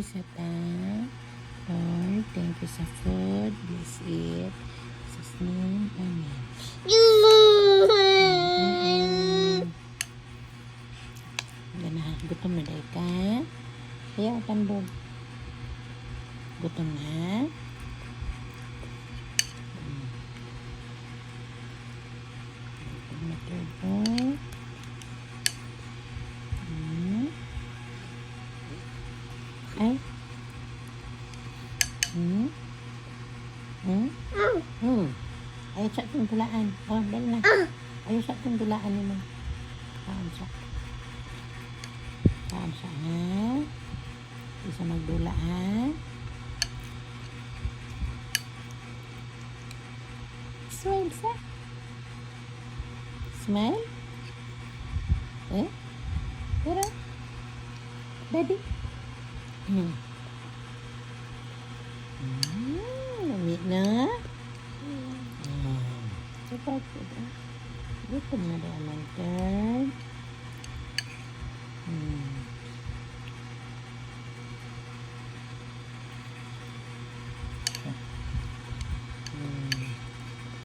Sa Lord, thank you sa food. Bless it. Sa name, amen. Ganahan, gutom na dahi ka. Kaya tandog. Gutom na. Gutom na tubo. Ay. Ayaw sa itong tulaan. Oh, dali na. Ayaw sa itong tulaan ni mo. Saan sa? Saan sa, ha? Isa magdula, ha? Smile sa? Smile? Eh? Pero? Daddy? Lami na? Cepat. Gutom na naman, Dad.